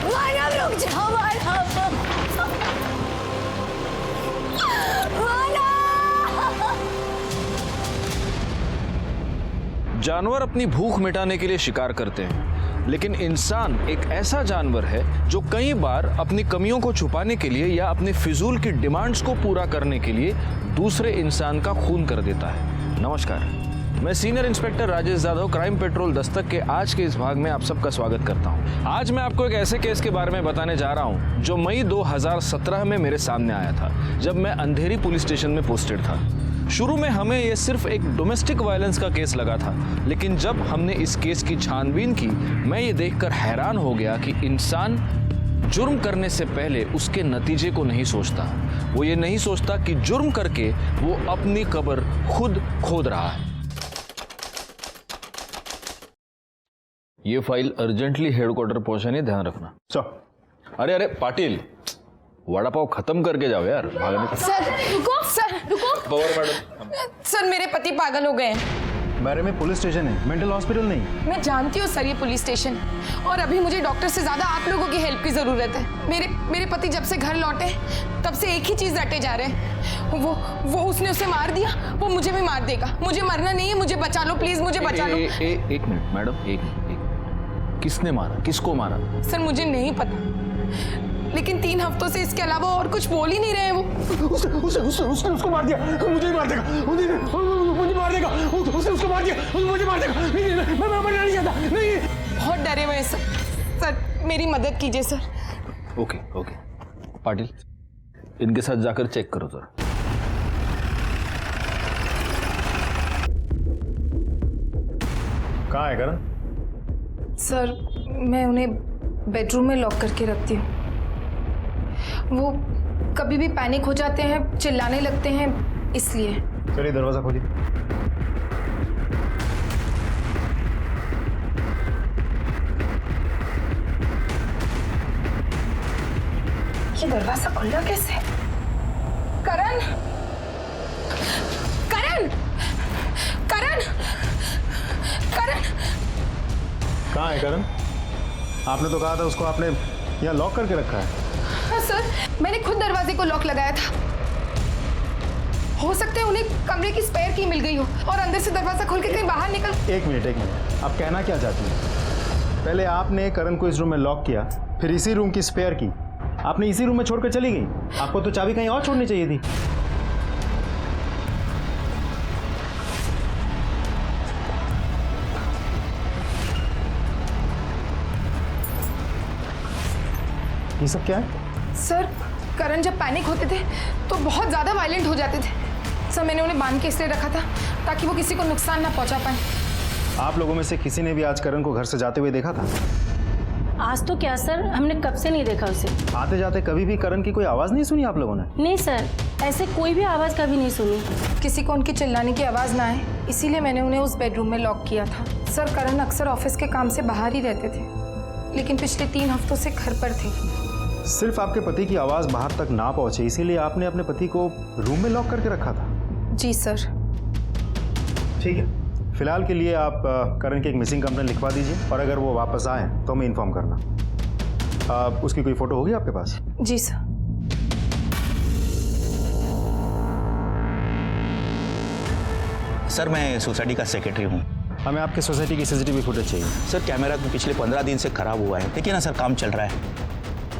मानव रुक जाओ, मानव। जानवर अपनी भूख मिटाने के लिए शिकार करते हैं, लेकिन इंसान एक ऐसा जानवर है जो कई बार अपनी कमियों को छुपाने के लिए या अपने फिजूल की डिमांड्स को पूरा करने के लिए दूसरे इंसान का खून कर देता है। नमस्कार, मैं senior inspector Rajesh Yadav crime petrol Dastak के आज के इस भाग में आप सबका स्वागत करता हूं। आज मैं आपको एक ऐसे केस के बारे में बताने जा रहा हूं जो मई 2017 में मेरे सामने आया था, जब मैं अंधेरी पुलिस स्टेशन में पोस्टेड था। शुरू में हमें यह सिर्फ एक डोमेस्टिक वायलेंस का केस लगा था, लेकिन जब हमने इस केस की छानबीन की, मैं ये देखकर हैरान हो गया कि इंसान जुर्म करने से पहले उसके नतीजे को नहीं सोचता। वो ये नहीं सोचता कि जुर्म करके वो अपनी कब्र खुद खोद रहा है। ये फाइल अर्जेंटली हेडक्वार्टर पहुंचाने, ध्यान रखना। अरे अरे पाटिल, वड़ा पाव खत्म करके जाओ यार, भागने। सर रुको, सर रुको। पवार मैडम। सर मेरे पति पागल हो गए हैं। बारे में पुलिस स्टेशन है, मेंटल हॉस्पिटल नहीं। मैं जानती हूँ सर ये पुलिस स्टेशन, और अभी मुझे डॉक्टर से ज्यादा आप लोगों की हेल्प की जरूरत है। मेरे पति जब से घर लौटे तब से एक ही चीज रटे जा रहे हैं, वो उसने उसे मार दिया, वो मुझे भी मार देगा। मुझे मरना नहीं है, मुझे बचा लो प्लीज, मुझे बचा लो। एक मिनट मैडम, एक मिनट। किसने मारा, किसको मारा? सर मुझे नहीं पता, लेकिन 3 हफ्तों से इसके अलावा और कुछ बोल ही नहीं रहे हैं वो। उसने उसको मार दिया, मुझे मार देगा, मुझे मार देगा, उसने उसको मार दिया, मुझे मार देगा। नहीं, मैं मरना नहीं चाहता, नहीं। बहुत डरे हुए हैं सर, मेरी मदद कीजिए सर। ओके पाटिल, इनके साथ जाकर चेक करो जरा। कहाँ है करण? सर मैं उन्हें बेडरूम में लॉक करके रखती हूँ। वो कभी भी पैनिक हो जाते हैं, चिल्लाने लगते हैं, इसलिए। चलिए दरवाजा खोलिए। ये दरवाजा खुला कैसे? करण, करण, करण, करण। कहाँ है करण? आपने तो कहा था उसको आपने यहाँ लॉक करके रखा है। हाँ सर, मैंने खुद दरवाजे को लॉक लगाया था। हो सकता है उन्हें कमरे की स्पेयर की मिल गई हो और अंदर से दरवाजा खोल के कहीं बाहर निकल। एक मिनट, आप कहना क्या चाहती हैं? पहले आपने करण को इस रूम में लॉक किया, फिर इसी रूम की स्पेयर की आपने इसी रूम में छोड़कर चली गई। आपको तो चाबी कहीं और छोड़नी चाहिए थी। ये सब क्या है? सर करण जब पैनिक होते थे तो बहुत ज्यादा वायलेंट हो जाते थे। सर मैंने उन्हें बांध के इसलिए रखा था ताकि वो किसी को नुकसान ना पहुंचा पाए। आप लोगों में से किसी ने भी आज करण को घर से जाते हुए देखा था? आज तो क्या सर, हमने कब से नहीं देखा उसे। आते जाते कभी भी करण की कोई आवाज नहीं सुनी आप लोगों ने? नहीं सर, ऐसे कोई भी आवाज कभी नहीं सुनी। किसी को उनकी चिल्लाने की आवाज ना आए, इसीलिए मैंने उन्हें उस बेडरूम में लॉक किया था। सर करण अक्सर ऑफिस के काम से बाहर ही रहते थे, लेकिन पिछले 3 हफ्तों से घर पर थे। सिर्फ आपके पति की आवाज बाहर तक ना पहुंचे इसीलिए आपने अपने पति को रूम में लॉक करके रखा था? जी सर। ठीक है, फिलहाल के लिए आप करण की एक मिसिंग कंप्लेंट लिखवा दीजिए, और अगर वो वापस आए तो हमें इन्फॉर्म करना। उसकी कोई फोटो होगी आपके पास? जी सर। सर मैं सोसाइटी का सेक्रेटरी हूँ। हमें आपके सोसाइटी की सीसीटीवी फुटेज चाहिए। सर कैमरा पिछले 15 दिन से खराब हुआ है। देखिए ना सर, काम चल रहा है।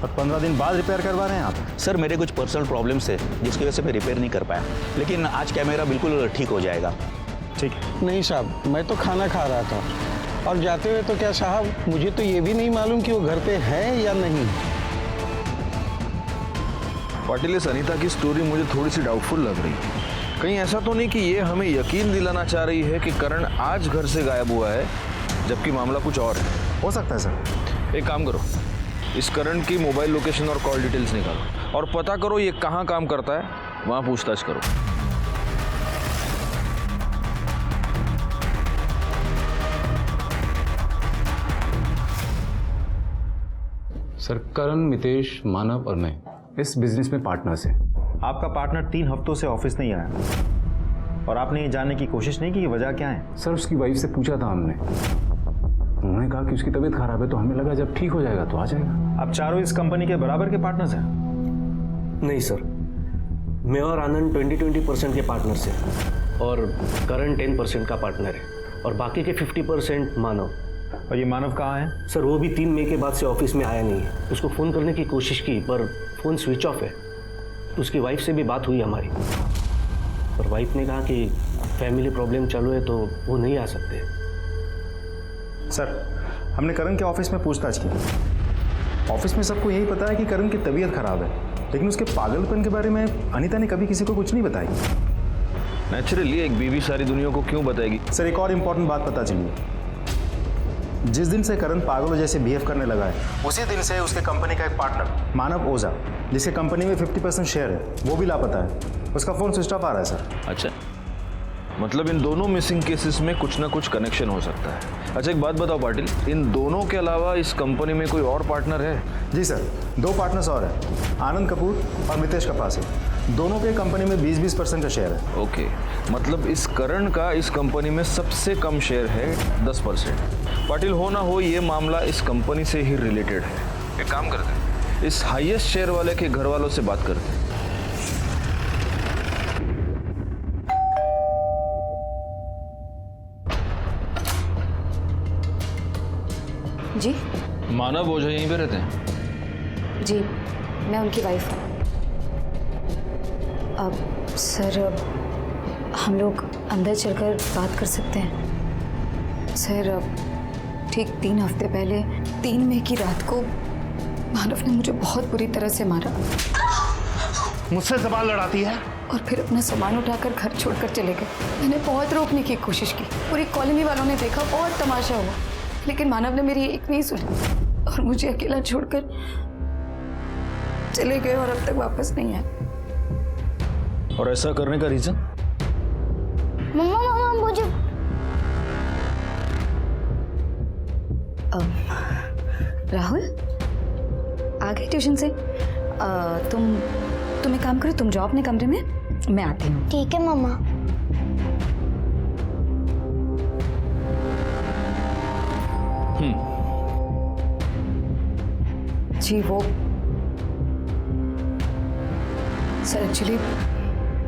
और 15 दिन बाद रिपेयर करवा रहे हैं आप? सर मेरे कुछ पर्सनल प्रॉब्लम्स है जिसकी वजह से मैं रिपेयर नहीं कर पाया, लेकिन आज कैमरा बिल्कुल ठीक हो जाएगा। ठीक है। नहीं साहब, मैं तो खाना खा रहा था और जाते हुए तो क्या साहब, मुझे तो ये भी नहीं मालूम कि वो घर पे है या नहीं। पाटिल, इस अनीता की स्टोरी मुझे थोड़ी सी डाउटफुल लग रही है। कहीं ऐसा तो नहीं कि ये हमें यकीन दिलाना चाह रही है कि करण आज घर से गायब हुआ है, जबकि मामला कुछ और है? हो सकता है सर। एक काम करो, इस करण की मोबाइल लोकेशन और कॉल डिटेल्स निकालो और पता करो ये कहाँ काम करता है, वहाँ पूछताछ करो। सर करण, मितेश, मानव और मैं इस बिजनेस में पार्टनर्स हैं। आपका पार्टनर 3 हफ्तों से ऑफिस नहीं आया और आपने ये जानने की कोशिश नहीं की कि वजह क्या है? सर उसकी वाइफ से पूछा था हमने, उन्होंने कहा कि उसकी तबीयत खराब है, तो हमें लगा जब ठीक हो जाएगा तो आ जाएगा। आप चारों इस कंपनी के बराबर के पार्टनर्स हैं? नहीं सर, मैं और आनंद 20-20% के पार्टनर्स हैं और करण 10% का पार्टनर है और बाकी के 50% मानव। और ये मानव कहाँ है? सर वो भी 3 मई के बाद से ऑफिस में आया नहीं है। उसको फ़ोन करने की कोशिश की पर फ़ोन स्विच ऑफ है। उसकी वाइफ से भी बात हुई हमारी, पर वाइफ ने कहा कि फैमिली प्रॉब्लम चालू है तो वो नहीं आ सकते। सर, हमने करण के ऑफिस में पूछताछ की। ऑफिस में सबको यही पता है कि करण की तबीयत खराब है, लेकिन उसके पागलपन के बारे में अनीता ने कभी किसी को कुछ नहीं बताई। नेचुरली एक बीवी सारी दुनिया को क्यों बताएगी? सर, एक और इम्पोर्टेंट बात पता चली है। जिस दिन से करण पागलों जैसे बिहेव करने लगा है, उसी दिन से उसके कंपनी का एक पार्टनर मानव ओझा, जिसके कंपनी में 50% शेयर है, वो भी लापता है। उसका फ़ोन स्विच ऑफ आ रहा है सर। अच्छा, मतलब इन दोनों मिसिंग केसेस में कुछ ना कुछ कनेक्शन हो सकता है। अच्छा एक बात बताओ पाटिल, इन दोनों के अलावा इस कंपनी में कोई और पार्टनर है? जी सर, 2 पार्टनर्स और हैं, आनंद कपूर और मितेश कपासे। दोनों के कंपनी में 20-20% का शेयर है। ओके, मतलब इस करण का इस कंपनी में सबसे कम शेयर है 10%। पाटिल, हो ना हो ये मामला इस कंपनी से ही रिलेटेड है। एक काम करते हैं, इस हाईएस्ट शेयर वाले के घर वालों से बात करते हैं। जी मानव ओझा यहीं पे रहते हैं? जी, मैं उनकी वाइफ हूँ। अब सर, हम लोग अंदर चलकर बात कर सकते हैं? सर, ठीक 3 हफ्ते पहले 3 मई की रात को मानव ने मुझे बहुत बुरी तरह से मारा। मुझसे ज़बान लड़ाती है? और फिर अपना सामान उठाकर घर छोड़कर चले गए। मैंने बहुत रोकने की कोशिश की, पूरी कॉलोनी वालों ने देखा, बहुत तमाशा हुआ, लेकिन मानव ने मेरी एक नहीं सुनी और मुझे अकेला छोड़कर चले गए और अब तक वापस नहीं आए। और ऐसा करने का रीजन? मम्मा मुझे राहुल आ गए ट्यूशन से? तुम एक काम करो, तुम जाओ अपने कमरे में, मैं आती हूँ। ठीक है मम्मा। जी वो सर, एक्चुअली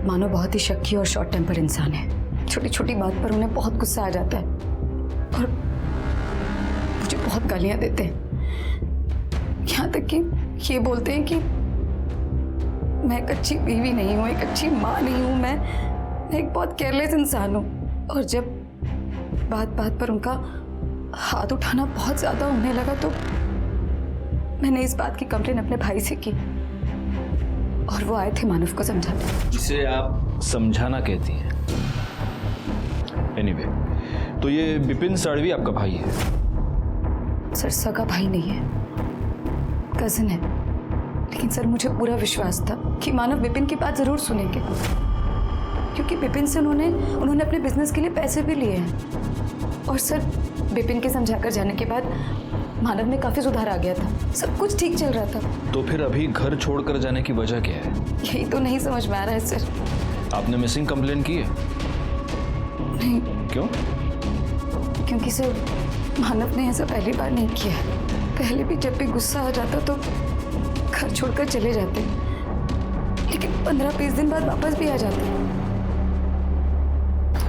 मानो बहुत ही शक्की और शॉर्ट टेम्पर इंसान है। छोटी छोटी बात पर उन्हें बहुत गुस्सा आ जाता है और मुझे बहुत गालियां देते हैं। यहाँ तक कि ये बोलते हैं कि मैं एक अच्छी बीवी नहीं हूँ, एक अच्छी माँ नहीं हूँ, मैं एक बहुत केयरलेस इंसान हूँ। और जब बात बात पर उनका हाथ उठाना बहुत ज़्यादा होने लगा तो मैंने इस बात की कंप्लेन अपने भाई से की और वो आए थे मानव को समझाने। इसे आप समझाना कहती हैं? एनीवे, तो ये बिपिन साड़वी आपका भाई है? सर, सगा भाई नहीं है, कजिन है। लेकिन सर, मुझे पूरा विश्वास था कि मानव बिपिन की बात जरूर सुनेंगे, क्योंकि बिपिन से उन्होंने अपने बिजनेस के लिए पैसे भी लिए हैं। और सर, बिपिन के समझाकर जाने के बाद मानव में काफी सुधार आ गया था, सब कुछ ठीक चल रहा था। तो फिर अभी घर छोड़कर जाने की वजह क्या है? यही तो नहीं समझ में आ रहा है सर। आपने मिसिंग कंप्लेन की है? नहीं। क्यों? क्योंकि सर, मानव ने ऐसा पहली बार नहीं किया। पहले भी जब भी गुस्सा आ जाता तो घर छोड़कर चले जाते, लेकिन 15-20 दिन बाद वापस भी आ जाते।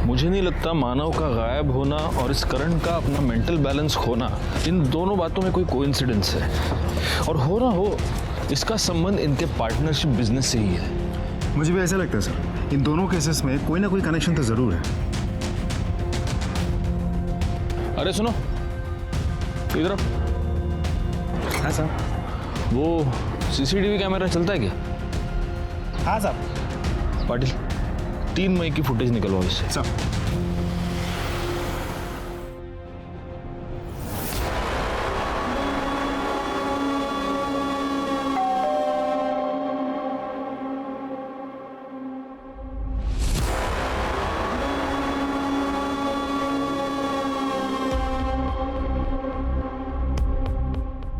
मुझे नहीं लगता मानव का गायब होना और इस करण का अपना मेंटल बैलेंस खोना, इन दोनों बातों में कोई कोइंसिडेंस है। और हो ना हो, इसका संबंध इनके पार्टनरशिप बिजनेस से ही है। मुझे भी ऐसा लगता है सर, इन दोनों केसेस में कोई ना कोई कनेक्शन तो जरूर है। अरे सुनो, इधर। हाँ सर। वो सीसीटीवी कैमरा चलता है क्या? हाँ साहब। पाटिल, 3 मई की फुटेज निकलवाओ इससे। सर।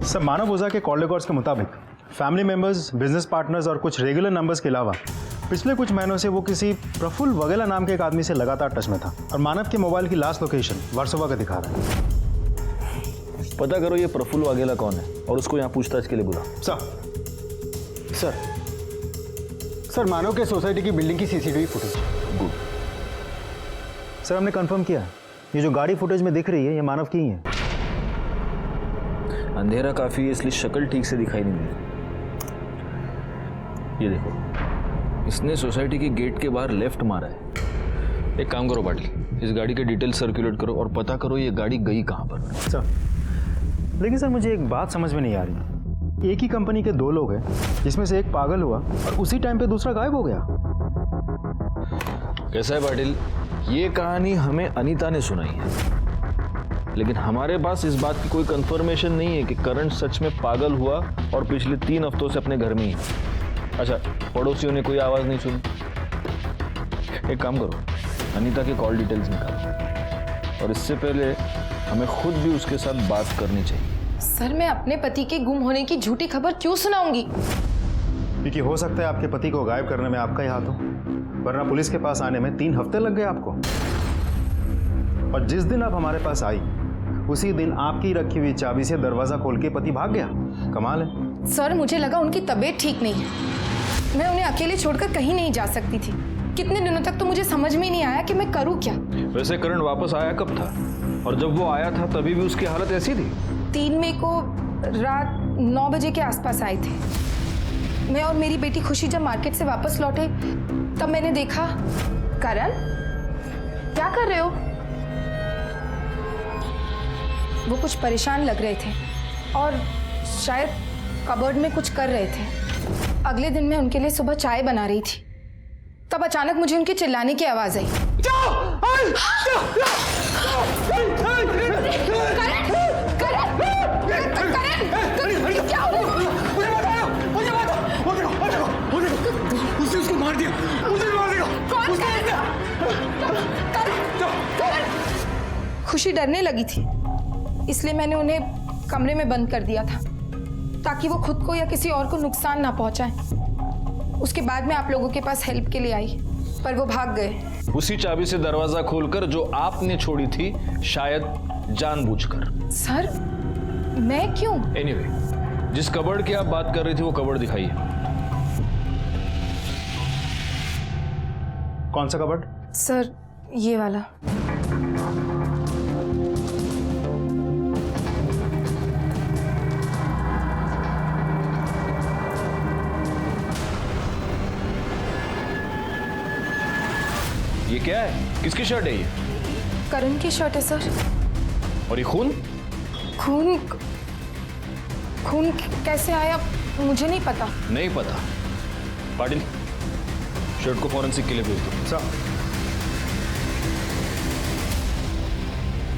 सर, मानव ओझा के कॉल रिकॉर्ड्स के मुताबिक फैमिली मेंबर्स, बिजनेस पार्टनर्स और कुछ रेगुलर नंबर्स के अलावा पिछले कुछ महीनों से वो किसी प्रफुल्ल वगेला नाम के एक आदमी से लगातार टच में था और मानव के मोबाइल की लास्ट लोकेशन वर्सोवा का दिखा रहा है। पता करो ये प्रफुल्ल वाघेला कौन है और उसको यहाँ पूछताछ के लिए बुलाओ। सर मानव के सोसाइटी की बिल्डिंग की सीसीटीवी फुटेज। गुड। सर हमने कंफर्म किया, ये जो गाड़ी फुटेज में दिख रही है ये मानव की ही है। अंधेरा काफी है इसलिए शक्ल ठीक से दिखाई नहीं दे। ये देखो, इसने सोसाइटी के गेट के बाहर लेफ्ट मारा है। एक काम करो पाटिल, इस गाड़ी के डिटेल सर्कुलेट करो और पता करो ये गाड़ी गई कहाँ पर। सर लेकिन सर मुझे एक बात समझ में नहीं आ रही, एक ही कंपनी के 2 लोग हैं जिसमें से एक पागल हुआ और उसी टाइम पे दूसरा गायब हो गया। कैसा है पाटिल, ये कहानी हमें अनीता ने सुनाई है, लेकिन हमारे पास इस बात की कोई कंफर्मेशन नहीं है कि करण सच में पागल हुआ और पिछले 3 हफ्तों से अपने घर में ही है। अच्छा, पड़ोसियों ने कोई आवाज़ नहीं सुनी? एक काम करो, अनीता के कॉल डिटेल्स निकालो और इससे पहले हमें खुद भी उसके साथ बात करनी चाहिए। सर मैं अपने पति के गुम होने की झूठी खबर क्यों सुनाऊंगी? क्योंकि हो सकता है आपके पति को गायब करने में आपका ही हाथ हो, वरना पुलिस के पास आने में 3 हफ्ते लग गए आपको। और जिस दिन आप हमारे पास आई उसी दिन आपकी रखी हुई चाबी से दरवाजा खोल के पति भाग गया। कमाल है। सर मुझे लगा उनकी तबीयत ठीक नहीं है, मैं उन्हें अकेले छोड़कर कहीं नहीं जा सकती थी। कितने दिनों तक तो मुझे समझ में नहीं आया कि मैं करूं क्या। वैसे करण वापस आया कब था? और जब वो आया था तभी भी उसकी हालत ऐसी थी? 3 मई को रात 9 बजे के आसपास आए थे। मैं और मेरी बेटी खुशी जब मार्केट से वापस लौटे तब मैंने देखा। करण, क्या कर रहे हो? वो कुछ परेशान लग रहे थे और शायद कबर्ड में कुछ कर रहे थे। अगले दिन मैं उनके लिए सुबह चाय बना रही थी, तब अचानक मुझे उनके चिल्लाने की आवाज आई। उसने उसको मार दिया, मुझे मार दिया। खुशी डरने लगी थी, इसलिए मैंने उन्हें कमरे में बंद कर दिया था ताकि वो खुद को या किसी और को नुकसान ना पहुंचाएं। उसके बाद मैं आप लोगों के पास हेल्प के लिए आई, पर वो भाग गए। उसी चाबी से दरवाजा खोलकर जो आपने छोड़ी थी, शायद जानबूझकर। सर मैं क्यों? एनीवे, जिस कबर्ड की आप बात कर रही थी वो कबर्ड दिखाइए। कौन सा कबर्ड? सर ये वाला। ये क्या है? किसकी शर्ट है ये? करण की शर्ट है सर। और ये खून? खून खून कैसे आया मुझे नहीं पता। नहीं पता? पाटिल, शर्ट को फॉरेंसिक के लिए भेज दो।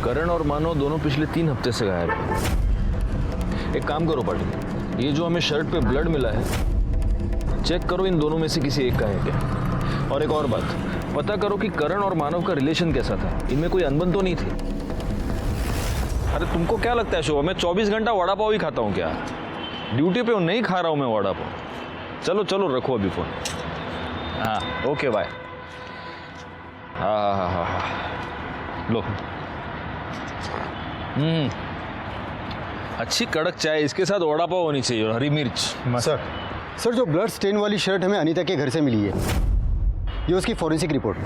करण और मानव दोनों पिछले 3 हफ्ते से गायब हैं। एक काम करो पाटिल, ये जो हमें शर्ट पे ब्लड मिला है, चेक करो इन दोनों में से किसी एक का है क्या। और एक और बात, पता करो कि करण और मानव का रिलेशन कैसा था, इनमें कोई अनबन तो नहीं थी। अरे तुमको क्या लगता है शोभा, मैं 24 घंटा वड़ा पाव ही खाता हूँ क्या? ड्यूटी पे नहीं खा रहा हूँ मैं वड़ा पाव। चलो चलो रखो अभी फोन। हाँ ओके बाय। हाँ लो। अच्छी कड़क चाय, इसके साथ वड़ा पाव होनी चाहिए और हरी मिर्च। सर जो ब्लड स्टेन वाली शर्ट हमें अनीता के घर से मिली है, ये उसकी फॉरेंसिक रिपोर्ट।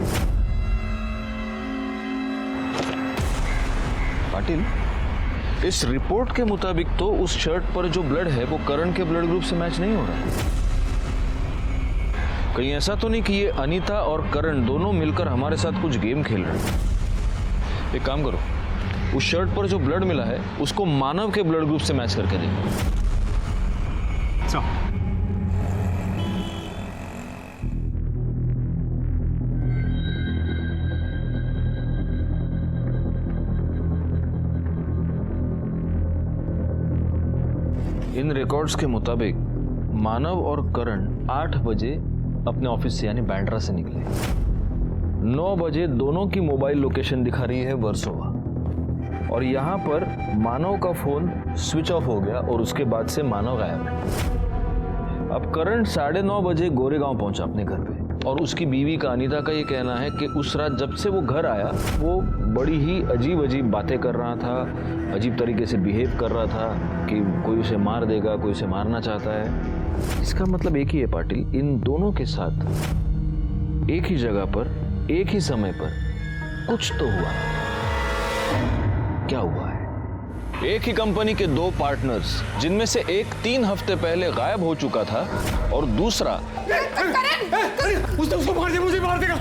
पाटिल, इस रिपोर्ट के मुताबिक तो उस शर्ट पर जो ब्लड है वो करण के ब्लड ग्रुप से मैच नहीं हो रहा है। कहीं ऐसा तो नहीं कि ये अनीता और करण दोनों मिलकर हमारे साथ कुछ गेम खेल रहे हैं? एक काम करो, उस शर्ट पर जो ब्लड मिला है उसको मानव के ब्लड ग्रुप से मैच करके देखो। इन रिकॉर्ड्स के मुताबिक मानव और करण 8 बजे अपने ऑफिस से यानी बैंड्रा से निकले। 9 बजे दोनों की मोबाइल लोकेशन दिखा रही है वर्सोवा, और यहाँ पर मानव का फोन स्विच ऑफ हो गया और उसके बाद से मानव गायब है। अब करण 9:30 बजे गोरेगांव पहुंचा अपने घर पे। और उसकी बीवी का अनीता का ये कहना है कि उस रात जब से वो घर आया वो बड़ी ही अजीब अजीब बातें कर रहा था, अजीब तरीके से बिहेव कर रहा था कि कोई उसे मार देगा, कोई उसे मारना चाहता है। इसका मतलब एक ही है पाटिल, इन दोनों के साथ एक ही जगह पर एक ही समय पर कुछ तो हुआ। क्या हुआ है? एक ही कंपनी के दो पार्टनर्स, जिनमें से एक 3 हफ्ते पहले गायब हो चुका था और दूसरा उसको मार दे, मुझे मार देगा।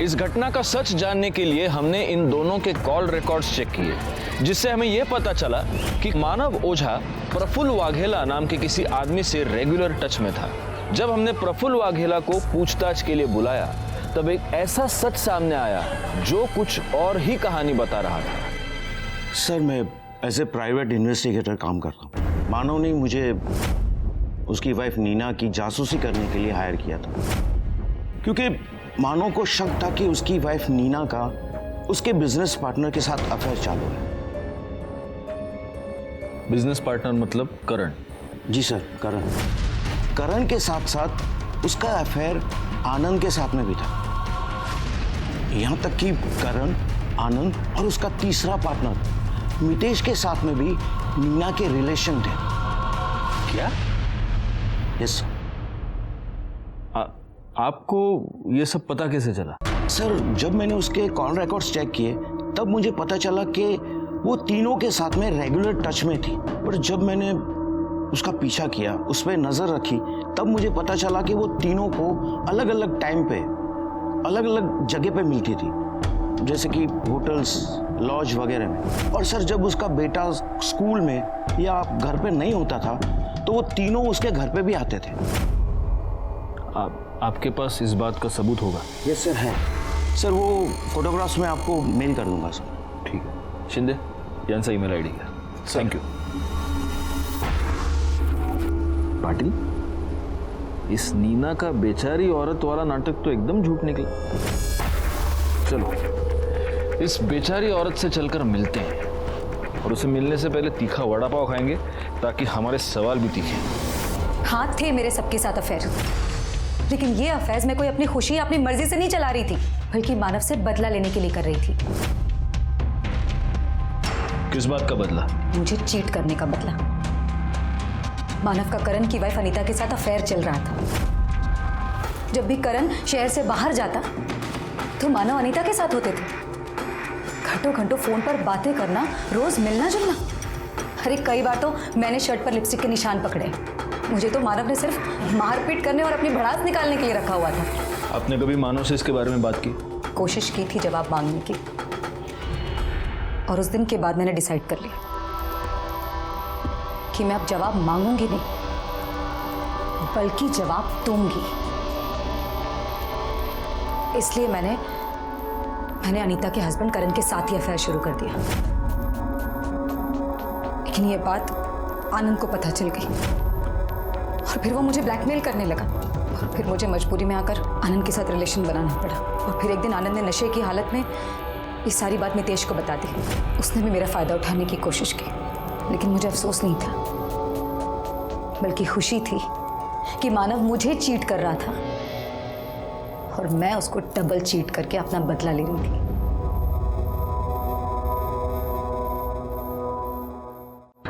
इस घटना का सच जानने के लिए हमने इन दोनों के कॉल रिकॉर्ड्स चेक किए, जिससे हमें यह पता चला कि मानव ओझा प्रफुल्ल वाघेला नाम के किसी आदमी से रेगुलर टच में था। जब हमने प्रफुल्ल वाघेला को पूछताछ के लिए बुलाया तब एक ऐसा सच सामने आया जो कुछ और ही कहानी बता रहा था। सर, मैं एज ए प्राइवेट इन्वेस्टिगेटर काम करता हूँ। मानव ने मुझे उसकी वाइफ नीना की जासूसी करने के लिए हायर किया था, क्योंकि मानव को शक था कि उसकी वाइफ नीना का उसके बिजनेस पार्टनर के साथ अफेयर चालू है। बिजनेस पार्टनर मतलब करण? जी सर, करण। करण के साथ साथ उसका अफेयर आनंद के साथ में भी था। यहां तक कि करण, आनंद और उसका तीसरा पार्टनर मितेश के साथ में भी नीना के रिलेशन थे। क्या? यस। आपको ये सब पता कैसे चला? सर, जब मैंने उसके कॉल रिकॉर्ड्स चेक किए तब मुझे पता चला कि वो तीनों के साथ में रेगुलर टच में थी। पर जब मैंने उसका पीछा किया, उस पर नजर रखी, तब मुझे पता चला कि वो तीनों को अलग अलग टाइम पे अलग अलग जगह पे मिलती थी, जैसे कि होटल्स, लॉज वगैरह में। और सर, जब उसका बेटा स्कूल में या घर पे नहीं होता था तो वो तीनों उसके घर पे भी आते थे। आपके पास इस बात का सबूत होगा? यस सर, है सर। वो फोटोग्राफ्स में आपको मेल कर दूंगा सर। ठीक है शिंदे, यांचा ईमेल आईडी है। Thank you. पाटिल, इस नीना का बेचारी औरत वाला नाटक तो एकदम झूठ निकला। चलो इस बेचारी औरत से चलकर मिलते हैं और उसे मिलने से पहले तीखा वड़ा पाव खाएंगे ताकि हमारे सवाल भी तीखे। हाँ, थे मेरे सबके साथ अफेयर, लेकिन ये अफेयर्स मैं कोई अपनी खुशी, अपनी मर्जी से नहीं चला रही थी, बल्कि मानव से बदला लेने के लिए कर रही थी। किस बात का बदला? मुझे चीट करने का बदला। मानव का करण की वाइफ अनीता के साथ अफेयर चल रहा था। जब भी करण शहर से बाहर जाता तो मानव अनीता के साथ होते थे। घंटों घंटों फोन पर बातें करना, रोज मिलना जुलना। अरे कई बार तो मैंने शर्ट पर लिपस्टिक के निशान पकड़े। मुझे तो मानव ने सिर्फ मारपीट करने और अपनी भड़ास निकालने के लिए रखा हुआ था। आपने कभी मानव से इसके बारे में बात की? कोशिश की थी जवाब मांगने की, और उस दिन के बाद मैंने डिसाइड कर लिया कि मैं अब जवाब मांगूंगी नहीं, बल्कि जवाब दूंगी। इसलिए मैंने अनीता के हस्बैंड करण के साथ ही अफेयर शुरू कर दिया। लेकिन ये बात आनंद को पता चल गई और फिर वो मुझे ब्लैकमेल करने लगा, और फिर मुझे मजबूरी में आकर आनंद के साथ रिलेशन बनाना पड़ा। और फिर एक दिन आनंद ने नशे की हालत में ये सारी बात मितेश को बता दी। उसने भी मेरा फायदा उठाने की कोशिश की, लेकिन मुझे अफसोस नहीं था, बल्कि खुशी थी कि मानव मुझे चीट कर रहा था और मैं उसको डबल चीट करके अपना बदला ले रही थी।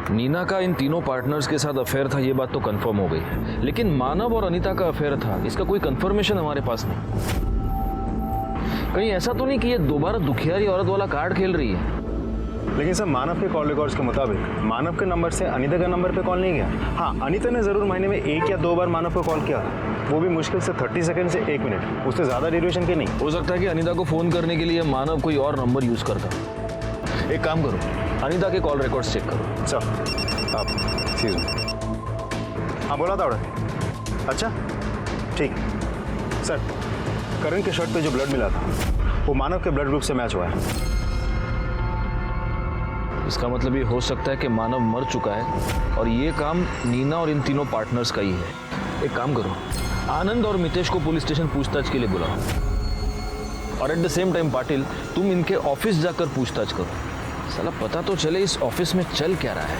नीना का इन तीनों पार्टनर्स के साथ अफेयर था, ये बात तो कंफर्म हो गई, लेकिन मानव और अनीता का अफेयर था, इसका कोई कंफर्मेशन हमारे पास नहीं। कहीं ऐसा तो नहीं कि ये दोबारा दुखियारी औरत वाला कार्ड खेल रही है? लेकिन सर, मानव के कॉल रिकॉर्ड्स के मुताबिक मानव के नंबर से अनीता के नंबर पे कॉल नहीं गया। हाँ, अनीता ने ज़रूर महीने में 1 या 2 बार मानव को कॉल किया, वो भी मुश्किल से 30 सेकंड से 1 मिनट, उससे ज़्यादा ड्यूरेशन के नहीं। हो सकता है कि अनीता को फ़ोन करने के लिए मानव कोई और नंबर यूज़ करता। एक काम करो, अनीता के कॉल रिकॉर्ड्स चेक करो। सर आप सीज हाँ बोला था ऑर्डर। अच्छा ठीक सर, करण के शर्ट पे जो ब्लड मिला था वो मानव के ब्लड ग्रुप से मैच हुआ है। इसका मतलब ये हो सकता है कि मानव मर चुका है और ये काम नीना और इन तीनों पार्टनर्स का ही है। एक काम करो, आनंद और मितेश को पुलिस स्टेशन पूछताछ के लिए बुलाओ और at the same time Patil, तुम इनके ऑफिस जाकर पूछताछ करो। साला पता तो चले इस ऑफिस में चल क्या रहा है।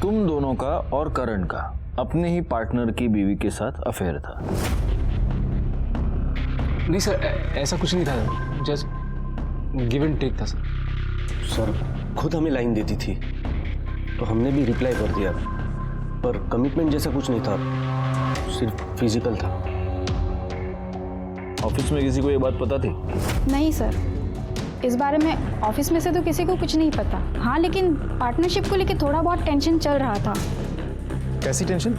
तुम दोनों का और करण का अपने ही पार्टनर की बीवी के साथ अफेयर था। नहीं सर, ऐसा कुछ नहीं था, जस्ट गिव एंड टेक था सर। सर खुद हमें लाइन देती थी तो हमने भी रिप्लाई कर दिया, पर कमिटमेंट जैसा कुछ नहीं था, सिर्फ फिजिकल था। ऑफिस में किसी को ये बात पता थी? नहीं सर, इस बारे में ऑफिस में से तो किसी को कुछ नहीं पता। हाँ, लेकिन पार्टनरशिप को लेके थोड़ा बहुत टेंशन चल रहा था। कैसी टेंशन?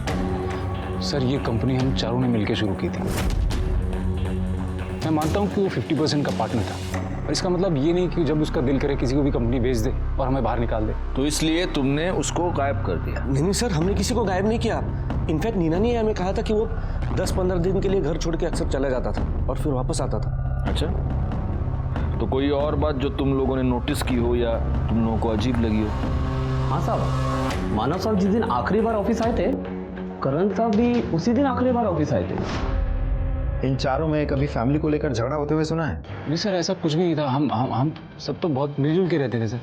सर ये कंपनी हम चारों ने मिलकर शुरू की थी। मैं मानता हूँ कि वो 50% का पार्टनर था, और इसका मतलब ये नहीं कि जब उसका दिल करे किसी को भी कंपनी बेच दे और हमें बाहर निकाल दे। तो इसलिए तुमने उसको गायब कर दिया? नहीं सर, हमने किसी को गायब नहीं किया। इनफैक्ट नीना ने हमें कहा था कि वो 10-15 दिन के लिए घर छोड़ के अक्सर चला जाता था और फिर वापस आता था। अच्छा, तो कोई और बात जो तुम लोगों ने नोटिस की हो या तुम लोगों को अजीब लगी हो? हाँ साहब, मानव साहब जिस दिन आखिरी बार ऑफिस आए थे, करण साहब भी उसी दिन आखिरी बार ऑफिस आए थे। इन चारों में कभी फैमिली को लेकर झगड़ा होते हुए सुना है? नहीं सर, ऐसा कुछ भी नहीं था। हम सब तो बहुत मिलजुल के रहते थे सर।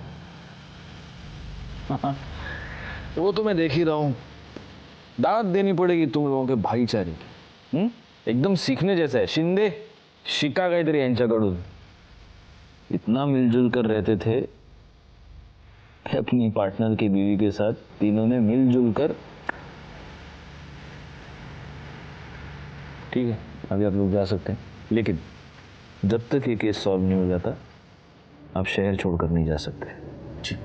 वो तो मैं देख ही रहा हूँ। दाद देनी पड़ेगी तुम लोगों के भाईचारे की। एकदम सीखने जैसा है। शिंदे शिका काहीतरी यांच्याकडून। इतना मिलजुल कर रहते थे अपनी पार्टनर की बीवी के साथ, तीनों ने मिलजुल कर। ठीक है, अभी आप लोग जा सकते हैं, लेकिन जब तक ये केस सॉल्व नहीं हो जाता आप शहर छोड़कर नहीं जा सकते। जी।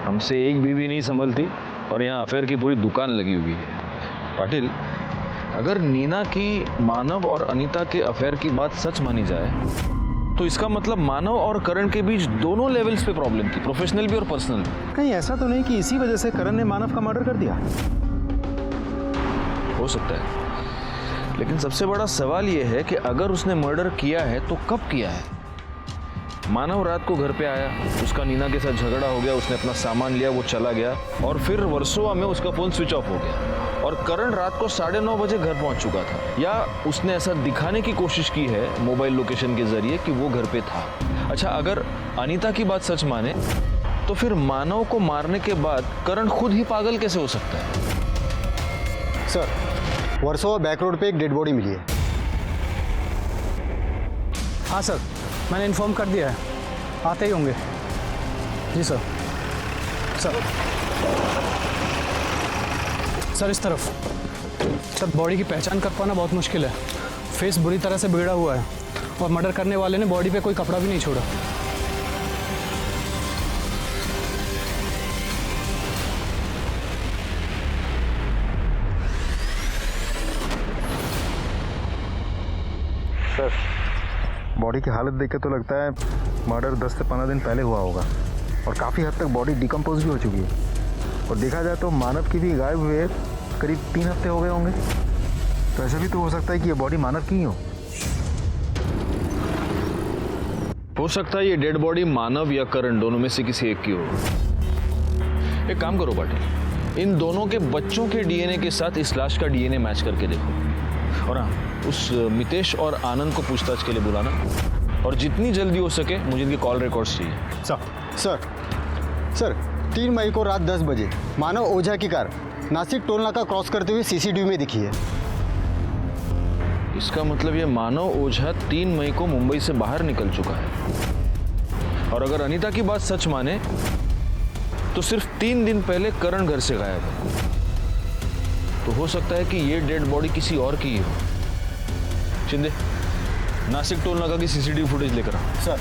हमसे एक बीवी नहीं संभलती और यहाँ अफेयर की पूरी दुकान लगी हुई है। पाटिल, अगर नीना की मानव और अनीता के अफेयर की बात सच मानी जाए तो इसका मतलब मानव और करण के बीच दोनों लेवल्स पे प्रॉब्लम थी, प्रोफेशनल भी और पर्सनल भी। कहीं ऐसा तो नहीं कि इसी वजह से करण ने मानव का मर्डर कर दिया? हो सकता है, लेकिन सबसे बड़ा सवाल यह है कि अगर उसने मर्डर किया है तो कब किया है? मानव रात को घर पे आया, उसका नीना के साथ झगड़ा हो गया, उसने अपना सामान लिया, वो चला गया और फिर वर्सोवा में उसका फोन स्विच ऑफ हो गया और करण रात को 9:30 बजे घर पहुंच चुका था। या उसने ऐसा दिखाने की कोशिश की है मोबाइल लोकेशन के जरिए कि वो घर पे था। अच्छा, अगर अनीता की बात सच माने तो फिर मानव को मारने के बाद करण खुद ही पागल कैसे हो सकता है? सर, वर्सोवा बैक रोड पे एक डेड बॉडी मिली है। हाँ सर, मैंने इन्फॉर्म कर दिया है, आते ही होंगे। जी सर। सर इस तरफ। सर बॉडी की पहचान कर पाना बहुत मुश्किल है। फेस बुरी तरह से बिगड़ा हुआ है और मर्डर करने वाले ने बॉडी पे कोई कपड़ा भी नहीं छोड़ा। सर, बॉडी की हालत देख के तो लगता है मर्डर 10 से 15 दिन पहले हुआ होगा और काफ़ी हद तक बॉडी डिकम्पोज भी हो चुकी है। और देखा जाए तो मानव की भी गायब हुए करीब 3 हफ्ते हो गए होंगे। तो ऐसा भी तो हो सकता है कि ये बॉडी मानव की ही हो सकता है ये डेड बॉडी मानव या करण दोनों में से किसी एक की हो। एक काम करो पाटिल, इन दोनों के बच्चों के डीएनए के साथ इस लाश का डीएनए मैच करके देखो और हाँ, उस मितेश और आनंद को पूछताछ के लिए बुलाना और जितनी जल्दी हो सके मुझे इनके कॉल रिकॉर्ड्स चाहिए। सर 3 मई को रात 10 बजे मानव ओझा की कार नासिक टोल नाका क्रॉस करते हुए सीसीटीवी में दिखी है। इसका मतलब ये मानव ओझा 3 मई को मुंबई से बाहर निकल चुका है और अगर अनीता की बात सच माने तो सिर्फ 3 दिन पहले करण घर से गायब है। तो हो सकता है कि ये डेड बॉडी किसी और की ही हो। शिंदे, नासिक टोल नाका की सीसीटीवी फुटेज लेकर आ। सर।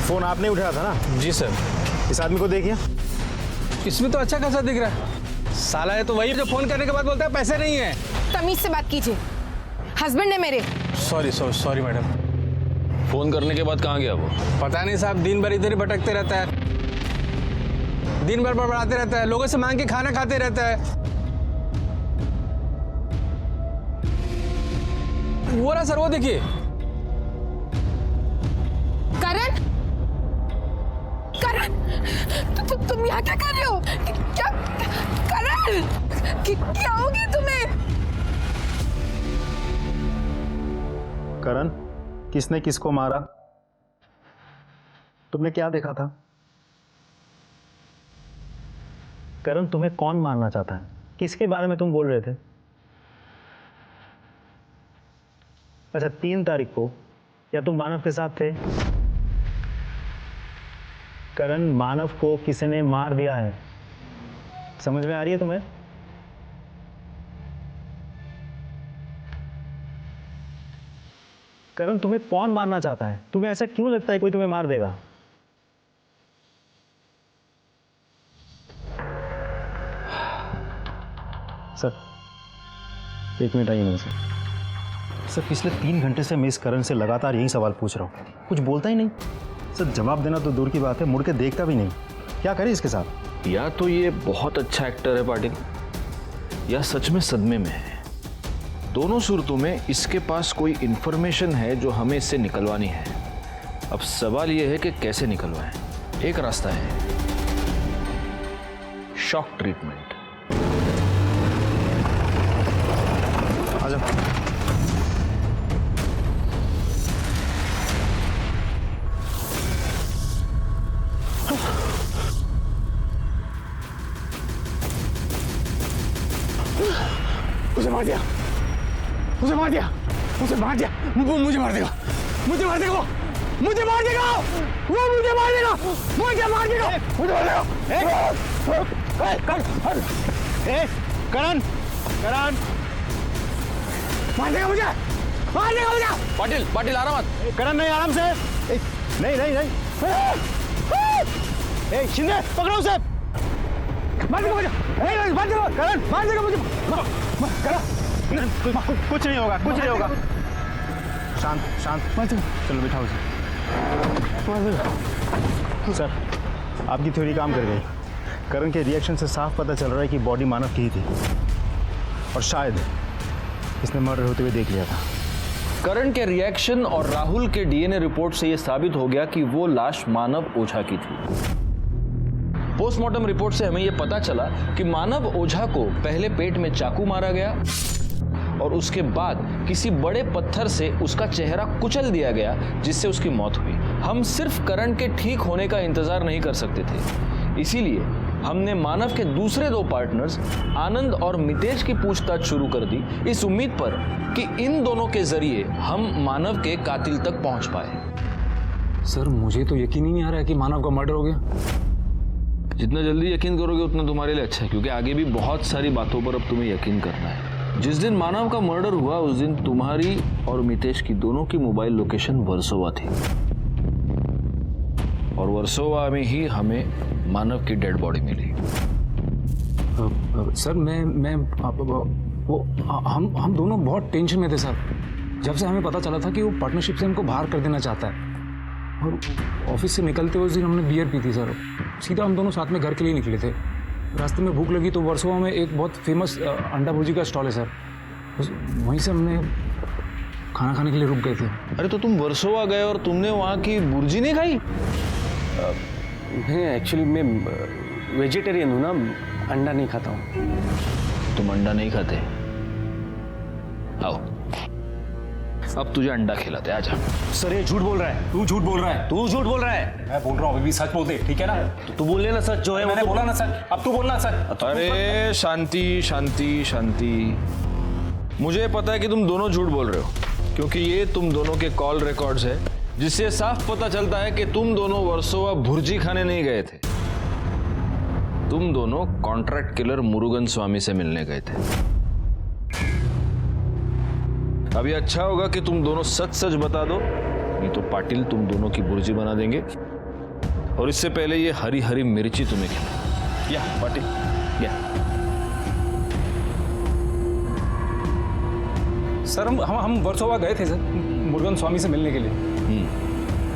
फोन आपने उठाया था ना? जी सर। इस आदमी को देखिए। इसमें तो अच्छा खासा दिख रहा है। साला है तो वही जो फोन करने के बाद बोलता है पैसे नहीं है। तमीज से बात कीजिए, हस्बैंड है मेरे। Sorry madam. फोन करने के बाद कहाँ गया वो? पता नहीं साहब, दिन भर इधर ही भटकते रहता है, दिन भर बड़बड़ाते रहता है, लोगों से मांग के खाना खाते रहता है। वो रहा सर, वो देखिए। करण, तुम यहाँ क्या कर रहे हो? क्या करण, क्या हो गया तुम्हें? करण, किसने किसको मारा तुमने क्या देखा था? करण तुम्हें कौन मारना चाहता है? किसके बारे में तुम बोल रहे थे? अच्छा 3 तारीख को या तुम मानव के साथ थे? करण मानव को किसी ने मार दिया है, समझ में आ रही है तुम्हें? करण तुम्हें कौन मारना चाहता है? तुम्हें ऐसा क्यों लगता है कोई तुम्हें मार देगा? सर 1 मिनट आइए सर। पिछले 3 घंटे से मैं इस करण से लगातार यही सवाल पूछ रहा हूँ, कुछ बोलता ही नहीं। सर जवाब देना तो दूर की बात है, मुड़ के देखता भी नहीं। क्या करें इसके साथ? या तो ये बहुत अच्छा एक्टर है पाटिल, या सच में सदमे में है। दोनों सूरतों में इसके पास कोई इंफॉर्मेशन है जो हमें इससे निकलवानी है। अब सवाल ये है कि कैसे निकलवाएं। एक रास्ता है, शॉक ट्रीटमेंट। आ जाओ। उसे मार दिया, उसे मार दिया, उसे मार दिया। वो मुझे मार देगा, मुझे मार देगा, मुझे मार देगा, वो मुझे मार देगा, मुझे मार देगा, मुझे मार देगा। करण, करण मार देगा मुझे, मार देगा मुझे। पाटिल, पाटिल आराम मत। करण नहीं, आराम से। नहीं नहीं नहीं। शिंदे पकड़ो उसे। मार देगा मुझे, मार देगा करण, मार देगा मुझे। कुछ नहीं होगा, कुछ नहीं होगा। शांत शांत, चलो बिठाओ उसे। सर आपकी थ्योरी काम कर गई। करण के रिएक्शन से साफ पता चल रहा है कि बॉडी मानव की ही थी और शायद इसने मर्डर होते हुए देख लिया था। करण के रिएक्शन और राहुल के डीएनए रिपोर्ट से यह साबित हो गया कि वो लाश मानव ओझा की थी। पोस्टमार्टम रिपोर्ट से हमें यह पता चला कि मानव ओझा को पहले पेट में चाकू मारा गया और उसके बाद किसी बड़े पत्थर से उसका चेहरा कुचल दिया गया, जिससे उसकी मौत हुई। हम सिर्फ करण के ठीक होने का इंतजार नहीं कर सकते थे, इसीलिए हमने मानव के दूसरे 2 पार्टनर्स आनंद और मितेश की पूछताछ शुरू कर दी, इस उम्मीद पर कि इन दोनों के जरिए हम मानव के कातिल तक पहुंच पाए। सर मुझे तो यकीन ही नहीं आ रहा है कि मानव का मर्डर हो गया। जितना जल्दी यकीन करोगे उतना तुम्हारे लिए अच्छा है, क्योंकि आगे भी बहुत सारी बातों पर अब तुम्हें यकीन करना है। जिस दिन मानव का मर्डर हुआ उस दिन तुम्हारी और मितेश की दोनों की मोबाइल लोकेशन वर्सोवा थी, और वर्सोवा में ही हमें मानव की डेड बॉडी मिली। सर मैं हम दोनों बहुत टेंशन में थे सर, जब से हमें पता चला था कि वो पार्टनरशिप से हमको बाहर कर देना चाहता है। और ऑफिस से निकलते हुए उस दिन हमने बियर पी थी सर, सीधा हम दोनों साथ में घर के लिए निकले थे। रास्ते में भूख लगी तो वर्सोवा में एक बहुत फेमस अंडा भुर्जी का स्टॉल है सर, वहीं से हमने खाना खाने के लिए रुक गए थे। अरे तो तुम वर्सोवा गए और तुमने वहाँ की भुर्जी नहीं खाई? नहीं एक्चुअली मैं वेजिटेरियन हूँ ना, अंडा नहीं खाता हूँ। तुम अंडा नहीं खाते? आओ अब तुझे अंडा खिलाते, आजा। सर ये झूठ बोल रहा है, तू झूठ बोल रहा है, तू झूठ बोल रहा है। मैं बोल रहा हूँ, अभी भी सच बोल दे, ठीक है ना? तू बोल लेना सच जो है। मैंने बोला ना सच, अब तू बोलना सच। अरे शांति शांति शांति, मुझे पता है कि तुम दोनों झूठ बोल रहे हो, क्योंकि ये तुम दोनों के कॉल रिकॉर्ड्स है, जिससे साफ पता चलता है कि तुम दोनों वर्सोवा भुर्जी खाने नहीं गए थे, तुम दोनों कॉन्ट्रैक्ट किलर मुरुगन स्वामी से मिलने गए थे। अभी अच्छा होगा कि तुम दोनों सच सच बता दो, नहीं तो पाटिल तुम दोनों की भुर्जी बना देंगे, और इससे पहले ये हरी हरी मिर्ची तुम्हें खिला। या पाटिल या। सर हम वर्सोवा गए थे सर, मुरुगन स्वामी से मिलने के लिए।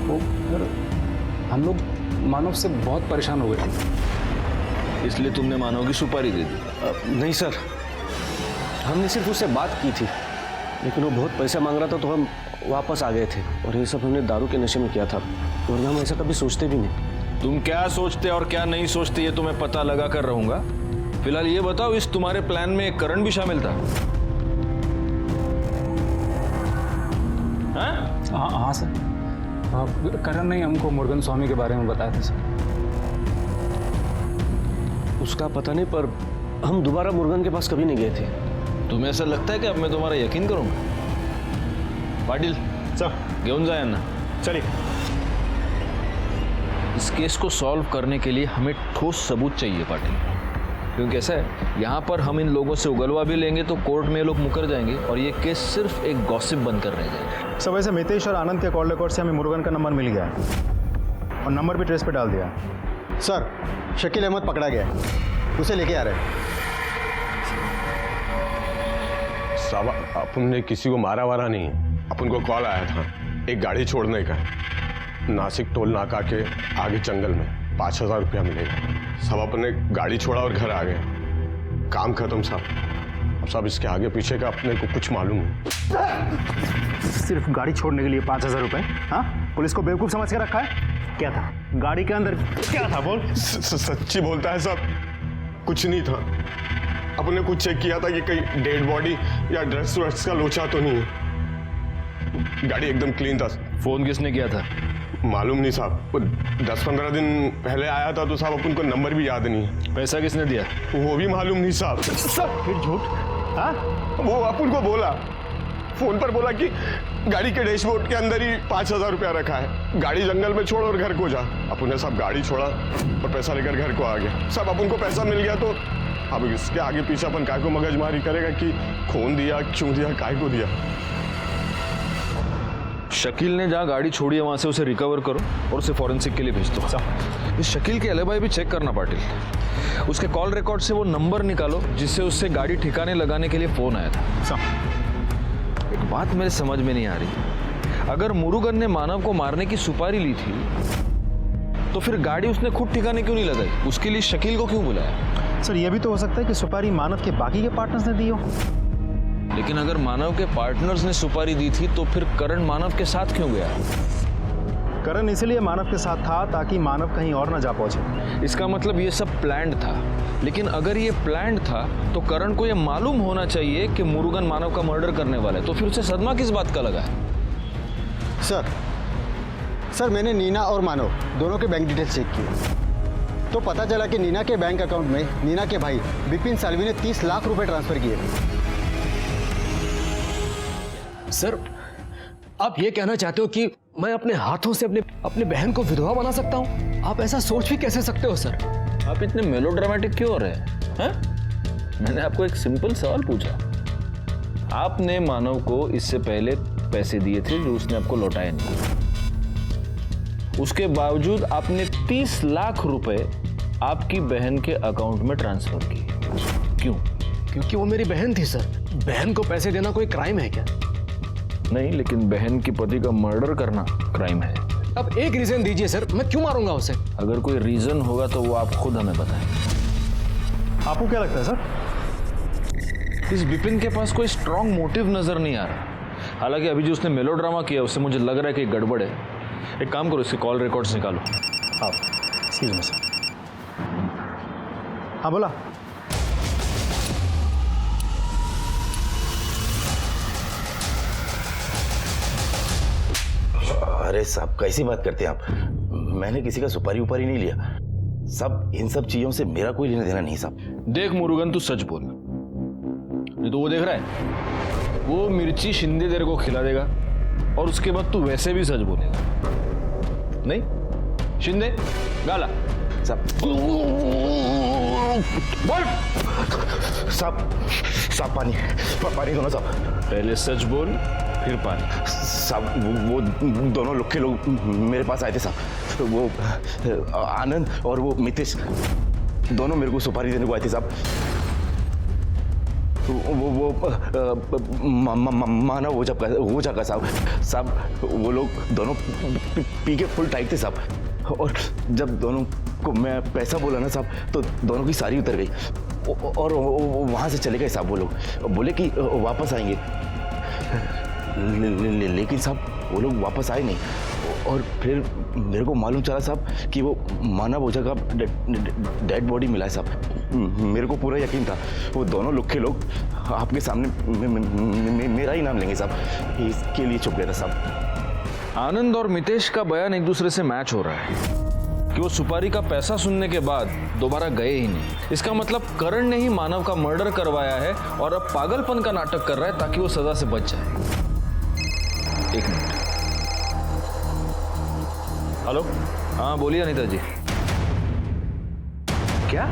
वो सर हम लोग मानव से बहुत परेशान हो गए थे, इसलिए तुमने मानव की सुपारी दे दी? नहीं सर, हमने सिर्फ उससे बात की थी, लेकिन वो बहुत पैसा मांग रहा था तो हम वापस आ गए थे, और ये सब हमने दारू के नशे में किया था, और हम ऐसा कभी सोचते भी नहीं। तुम क्या सोचते और क्या नहीं सोचते ये तो मैं पता लगा कर रहूंगा। फिलहाल ये बताओ, इस तुम्हारे प्लान में करण भी शामिल था? हाँ सर, करण ने हमको मुरुगन स्वामी के बारे में बताया था सर। उसका पता नहीं, पर हम दोबारा मुरुगन के पास कभी नहीं गए थे। तुम्हें ऐसा लगता है कि अब मैं तुम्हारा यकीन करूंगा? पाटिल सर घेऊन जा यांना। चलिए। इस केस को सॉल्व करने के लिए हमें ठोस सबूत चाहिए पाटिल, क्योंकि ऐसा है यहाँ पर हम इन लोगों से उगलवा भी लेंगे तो कोर्ट में ये लोग मुकर जाएंगे और ये केस सिर्फ एक गॉसिप बनकर रह जाएगा। सब वैसे मितेश और आनंद के कॉल रिकॉर्ड से हमें मुरुगन का नंबर मिल गया और नंबर भी ट्रेस पे डाल दिया। सर शकील अहमद पकड़ा गया है, उसे लेके आ रहे हैं। साहब अपन ने किसी को मारा वारा नहीं है, अपन को कॉल आया था एक गाड़ी छोड़ने का, नासिक टोल नाका के आगे जंगल में 5,000 रुपया मिलेगा। सब अपन ने गाड़ी छोड़ा और घर आ गए, काम खत्म साहब। अब सब इसके आगे पीछे का अपने को कुछ मालूम नहीं। सिर्फ गाड़ी छोड़ने के लिए 5,000 रुपए? हाँ, पुलिस को बेवकूफ समझ के रखा है? क्या था गाड़ी के अंदर? क्या था बोल? सच्ची बोलता है साहब, कुछ नहीं था। अपन ने कुछ चेक किया था कि कहीं डेड बॉडी या ड्रग्स व्रग्स का लोचा तो नहीं है। गाड़ी एकदम क्लीन था। फोन किसने किया था? मालूम नहीं साहब, 10-15 दिन पहले आया था तो साहब अपन को नंबर भी याद नहीं है। पैसा किसने दिया? वो भी मालूम नहीं साहब। फिर झूठ? हाँ, वो अपन को बोला, फोन पर बोला कि गाड़ी के डैशबोर्ड के अंदर ही 5,000 रुपया रखा है, गाड़ी जंगल में छोड़ और घर को जा। अपन ने सब गाड़ी छोड़ा और पैसा लेकर घर को आ गया। सब अपन को पैसा मिल गया तो अब इसके आगे पीछे अपन काय को मगजमारी करेगा कि खून दिया, क्यों दिया, काय को दिया। शकील ने जहाँ गाड़ी छोड़ी है वहां से उसे रिकवर करो और उसे फॉरेंसिक के लिए भेज दो। इस शकील के एलिबाई भी चेक करना पाटिल। उसके कॉल रिकॉर्ड से वो नंबर निकालो जिससे उससे गाड़ी ठिकाने लगाने के लिए फोन आया था। एक बात मेरे समझ में नहीं आ रही, अगर मुरुगन ने मानव को मारने की सुपारी ली थी तो फिर गाड़ी उसने खुद ठिकाने क्यों नहीं लगाई? उसके लिए शकील को क्यों बुलाया? सर ये भी तो हो सकता है कि सुपारी मानव के बाकी के पार्टनर्स ने दी हो। लेकिन अगर मानव के पार्टनर्स ने सुपारी दी थी तो फिर करण मानव के साथ क्यों गया? करण इसलिए मानव के साथ था ताकि मानव कहीं और ना जा पहुंचे। इसका मतलब ये सब प्लान्ड था। लेकिन अगर ये प्लान्ड था तो करण को ये मालूम होना चाहिए कि मुरुगन मानव का मर्डर करने वाला है, तो फिर उसे सदमा किस बात का लगा है? सर मैंने नीना और मानव दोनों के बैंक डिटेल्स चेक किए तो पता चला कि नीना के बैंक अकाउंट में नीना के भाई बिपिन सालवी ने 30 लाख रुपए ट्रांसफर किए थे। सर आप ये कहना चाहते हो कि मैं अपने हाथों से अपने बहन को विधवा बना सकता हूं? आप ऐसा सोच भी कैसे सकते हो सर? आप इतने मेलोड्रामेटिक क्यों हो रहे हैं? मैंने आपको एक सिंपल सवाल पूछा। आपने मानव को इससे पहले पैसे दिए थे जो उसने आपको लौटाए नहीं, उसके बावजूद आपने 30 लाख रुपए आपकी बहन के अकाउंट में ट्रांसफर किए। क्यों? क्योंकि वो मेरी बहन थी सर। बहन को पैसे देना कोई क्राइम है क्या? नहीं, लेकिन बहन की पति का मर्डर करना क्राइम है। अब एक रीजन दीजिए सर, मैं क्यों मारूंगा उसे? अगर कोई रीजन होगा तो वो आप खुद हमें बताएं। आपको क्या लगता है सर? इस विपिन के पास कोई स्ट्रॉन्ग मोटिव नजर नहीं आ रहा। हालांकि अभी जो उसने मेलोड्रामा किया उससे मुझे लग रहा है कि गड़बड़ है। एक काम करो, इसके कॉल रिकॉर्ड्स निकालो। हाँ, एक्सक्यूज मी सर। हाँ बोला। अरे साहब कैसी बात करते हैं आप? मैंने किसी का सुपारी उपारी नहीं लिया साहब। इन सब चीजों से मेरा कोई लेना देना नहीं साहब। देख मुरुगन, तू सच बोल। नहीं तो वो देख रहा है, वो मिर्ची शिंदे तेरे को खिला देगा और उसके बाद तू वैसे भी सच बोलेगा। नहीं शिंदे गाला साहब बोल। साहब पानी दो ना साहब। पहले सच बोल फिर पानी। साहब वो दोनों लोग के लोग मेरे पास आए थे साहब। वो आनंद और वो मितेश दोनों मेरे को सुपारी देने को आए थे साहब। वो मानव ओझा का साहब वो लोग दोनों पी के फुल टाइट थे साहब। और जब दोनों को मैं पैसा बोला ना साहब तो दोनों की सारी उतर गई और वहाँ से चले गए साहब। वो लोग बोले कि वापस आएंगे, लेकिन साहब वो लोग वापस आए नहीं। और फिर मेरे को मालूम चला साहब कि वो मानव ओझा का डेड बॉडी मिला है साहब। मेरे को पूरा यकीन था वो दोनों लोग के लोग आपके सामने मेरा ही नाम लेंगे साहब, इसके लिए छुप गया था साहब। आनंद और मितेश का बयान एक दूसरे से मैच हो रहा है कि वो सुपारी का पैसा सुनने के बाद दोबारा गए ही नहीं। इसका मतलब करण ने ही मानव का मर्डर करवाया है और अब पागलपन का नाटक कर रहा है ताकि वो सजा से बच जाए। एक मिनट। हेलो, हाँ बोलिए अनीता जी। क्या?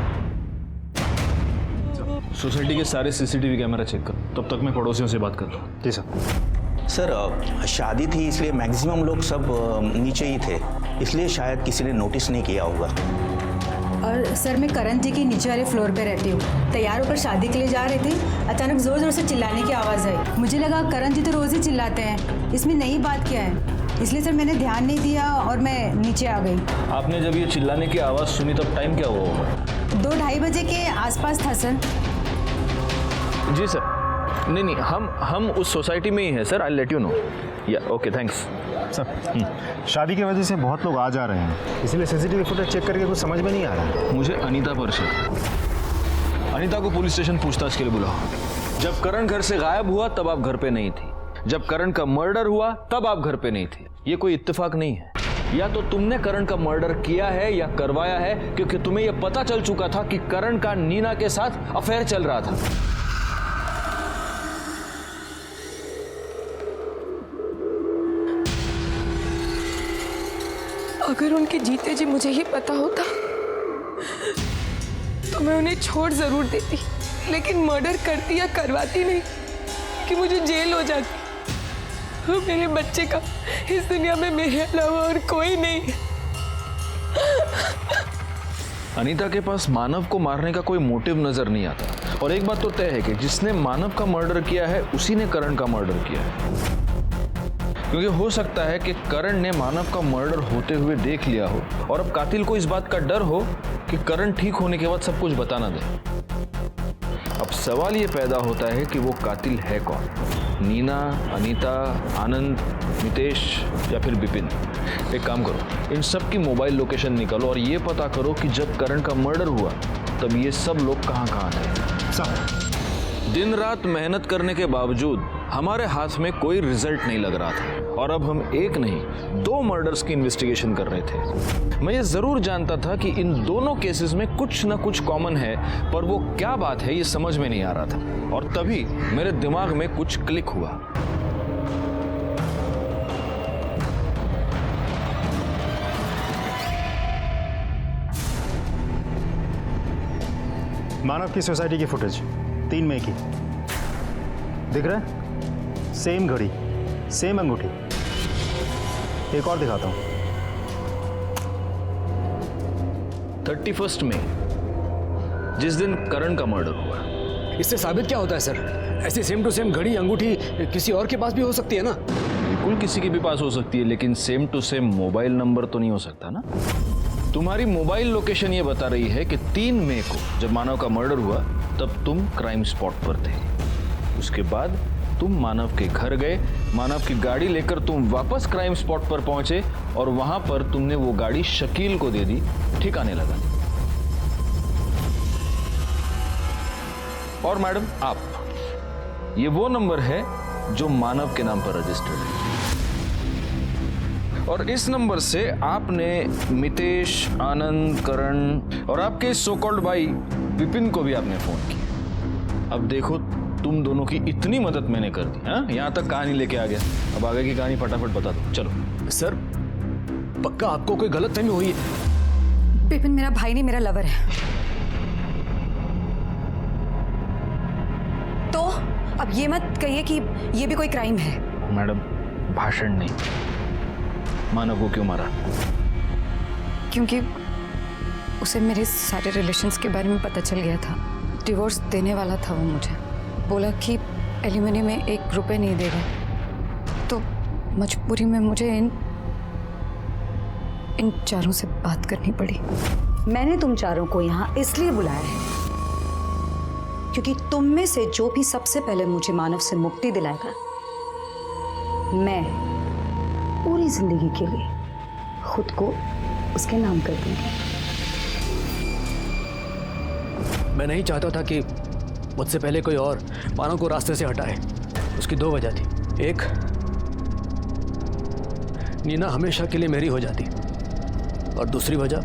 सोसाइटी के सारे सीसीटीवी कैमरा चेक करो, तब तक मैं पड़ोसियों से बात कर रहा हूँ। जी सर। सर शादी थी इसलिए मैक्सिमम लोग सब नीचे ही थे, इसलिए शायद किसी ने नोटिस नहीं किया होगा। और सर मैं करण जी के नीचे वाले फ्लोर पे रहती हूँ। तैयार होकर शादी के लिए जा रहे थे, अचानक जोर जोर से चिल्लाने की आवाज़ आई। मुझे लगा करण जी तो रोज़ ही चिल्लाते हैं, इसमें नई बात क्या है, इसलिए सर मैंने ध्यान नहीं दिया और मैं नीचे आ गई। आपने जब ये चिल्लाने की आवाज़ सुनी तब टाइम क्या हुआ होगा? 2-2:30 बजे के आसपास था सर। जी सर। नहीं, हम उस सोसाइटी में ही हैं sir. I let you know. या ओके, थैंक्स सर। शादी की वजह से बहुत लोग आ जा रहे हैं, इसलिए सीसीटीवी फुटेज चेक करके कुछ समझ में नहीं आ रहा है। मुझे अनीता पर शक। अनीता को पुलिस स्टेशन पूछताछ के लिए बुलाओ। जब करण घर से गायब हुआ तब आप घर पे नहीं थी, जब करण का मर्डर हुआ तब आप घर पे नहीं थी। ये कोई इत्तेफाक नहीं है। या तो तुमने करण का मर्डर किया है या करवाया है, क्योंकि तुम्हें यह पता चल चुका था कि करण का नीना के साथ अफेयर चल रहा था। अगर उनके जीते जी मुझे ही पता होता तो मैं उन्हें छोड़ जरूर देती, लेकिन मर्डर करती या करवाती नहीं कि मुझे जेल हो जाती। और मेरे बच्चे का इस दुनिया में मेरे अलावा और कोई नहीं है। अनीता के पास मानव को मारने का कोई मोटिव नजर नहीं आता। और एक बात तो तय है कि जिसने मानव का मर्डर किया है उसी ने करण का मर्डर किया है। क्योंकि हो सकता है कि करण ने मानव का मर्डर होते हुए देख लिया हो और अब कातिल को इस बात का डर हो कि करण ठीक होने के बाद सब कुछ बता ना दे। अब सवाल ये पैदा होता है कि वो कातिल है कौन? नीना, अनीता, आनंद, मितेश या फिर विपिन? एक काम करो, इन सब की मोबाइल लोकेशन निकालो और ये पता करो कि जब करण का मर्डर हुआ तब ये सब लोग कहाँ थे। सब दिन रात मेहनत करने के बावजूद हमारे हाथ में कोई रिजल्ट नहीं लग रहा था और अब हम एक नहीं 2 मर्डर्स की इन्वेस्टिगेशन कर रहे थे। मैं ये जरूर जानता था कि इन दोनों केसेस में कुछ ना कुछ कॉमन है, पर वो क्या बात है ये समझ में नहीं आ रहा था। और तभी मेरे दिमाग में कुछ क्लिक हुआ। मानव की सोसाइटी की फुटेज 3 मई की दिख रहा है? सेम घड़ी, सेम अंगूठी। एक और दिखाता हूं। 31 मई, जिस दिन करण का मर्डर हुआ। इससे साबित क्या होता है सर? ऐसी सेम टू सेम घड़ी अंगूठी किसी और के पास भी हो सकती है ना? बिल्कुल किसी के भी पास हो सकती है, लेकिन same to same mobile number तो नहीं हो सकता ना। तुम्हारी मोबाइल लोकेशन ये बता रही है कि 3 मई को जब मानव का मर्डर हुआ तब तुम क्राइम स्पॉट पर थे। उसके बाद तुम मानव के घर गए, मानव की गाड़ी लेकर तुम वापस क्राइम स्पॉट पर पहुंचे और वहां पर तुमने वो गाड़ी शकील को दे दी, ठिकाने लगा। और मैडम आप, ये वो नंबर है जो मानव के नाम पर रजिस्टर्ड है और इस नंबर से आपने मितेश, आनंद, करण और आपके सो कॉल्ड भाई विपिन को भी आपने फोन किया। अब देखो, तुम दोनों की इतनी मदद मैंने कर दी। हाँ, यहां तक कहानी लेके आ गया। अब आगे की कहानी फटाफट बता दो। चलो। सर पक्का आपको कोई गलतफहमी हुई है? विपिन मेरा भाई नहीं, मेरा लवर है। तो अब ये मत कहिए कि ये भी कोई क्राइम है। मैडम, भाषण नहीं। मानव को क्यों मारा? क्योंकि उसे मेरे सारे रिलेशंस के बारे में पता चल गया था। डिवोर्स देने वाला था वो मुझे। बोला कि एलिमनी में 1 रुपए नहीं देगा। तो मजबूरी में मुझे इन चारों से बात करनी पड़ी। मैंने तुम चारों को यहाँ इसलिए बुलाया है क्योंकि तुम में से जो भी सबसे पहले मुझे मानव से मुक्ति दिलाएगा, मैं पूरी जिंदगी के लिए खुद को उसके नाम कर दूंगी। मैं नहीं चाहता था कि मुझसे पहले कोई और मानव को रास्ते से हटाए। उसकी 2 वजह थी। एक, नीना हमेशा के लिए मेरी हो जाती, और दूसरी वजह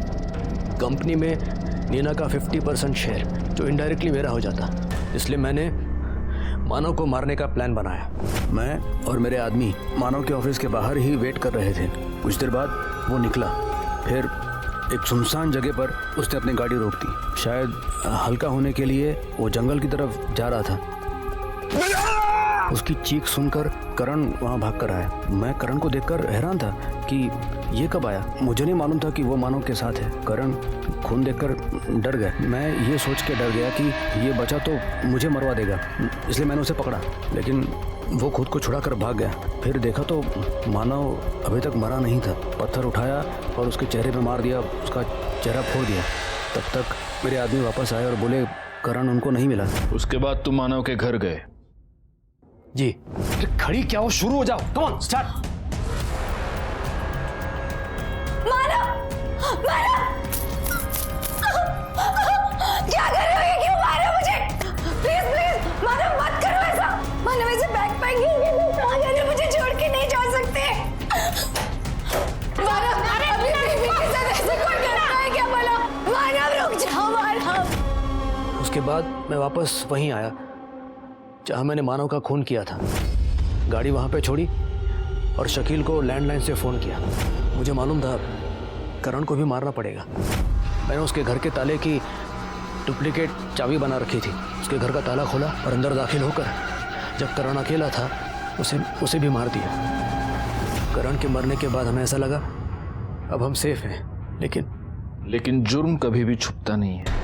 कंपनी में नीना का 50% शेयर जो इनडायरेक्टली मेरा हो जाता। इसलिए मैंने मानव को मारने का प्लान बनाया। मैं और मेरे आदमी मानव के ऑफिस के बाहर ही वेट कर रहे थे। कुछ देर बाद वो निकला, फिर एक सुनसान जगह पर उसने अपनी गाड़ी रोक दी। शायद हल्का होने के लिए वो जंगल की तरफ जा रहा था। उसकी चीख सुनकर करण वहाँ भाग कर आया। मैं करण को देखकर हैरान था कि ये कब आया। मुझे नहीं मालूम था कि वो मानव के साथ है। करण खून देखकर डर गया। मैं ये सोच के डर गया कि ये बचा तो मुझे मरवा देगा, इसलिए मैंने उसे पकड़ा, लेकिन वो खुद को छुड़ा कर भाग गया। फिर देखा तो मानव अभी तक मरा नहीं था। पत्थर उठाया और उसके चेहरे पे मार दिया, उसका चेहरा फोड़ दिया। तब तक मेरे आदमी वापस आए और बोले करण उनको नहीं मिला। उसके बाद तुम मानव के घर गए? जी। खड़ी क्या हो, शुरू हो जाओ, कम ऑन स्टार्ट। क्या कर रहे हो? ये क्यों मार रहे हो मुझे? प्लीज प्लीज मानव मत करो ऐसा। मानव ऐसे बैकपैकिंग कहाँ जा रहे हो? मुझे छोड़ के नहीं जा सकते। मानव अभी बेबी के साथ ऐसे कोई करता है क्या? बोलो मानव, रुक जाओ मानव। उसके बाद मैं वापस वहीं आया जहाँ मैंने मानव का खून किया था। गाड़ी वहाँ पे छोड़ी और शकील को लैंडलाइन से फ़ोन किया। मुझे मालूम था करण को भी मारना पड़ेगा। मैंने उसके घर के ताले की डुप्लीकेट चाबी बना रखी थी। उसके घर का ताला खोला और अंदर दाखिल होकर जब करण अकेला था उसे भी मार दिया। करण के मरने के बाद हमें ऐसा लगा अब हम सेफ हैं, लेकिन जुर्म कभी भी छुपता नहीं है।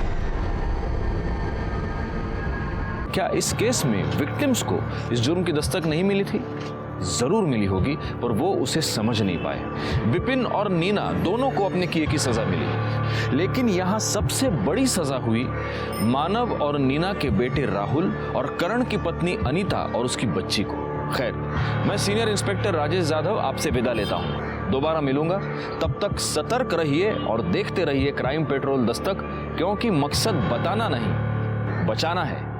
क्या इस केस में विक्टिम्स को इस जुर्म की दस्तक नहीं मिली थी? जरूर मिली होगी, पर वो उसे समझ नहीं पाए। विपिन और नीना दोनों को अपने किए की सजा मिली, लेकिन यहां सबसे बड़ी सजा हुई मानव और नीना के बेटे राहुल और करण की पत्नी अनीता और उसकी बच्ची को। खैर, मैं सीनियर इंस्पेक्टर राजेश यादव आपसे विदा लेता हूं। दोबारा मिलूंगा, तब तक सतर्क रहिए और देखते रहिए क्राइम पेट्रोल दस्तक, क्योंकि मकसद बताना नहीं, बचाना है।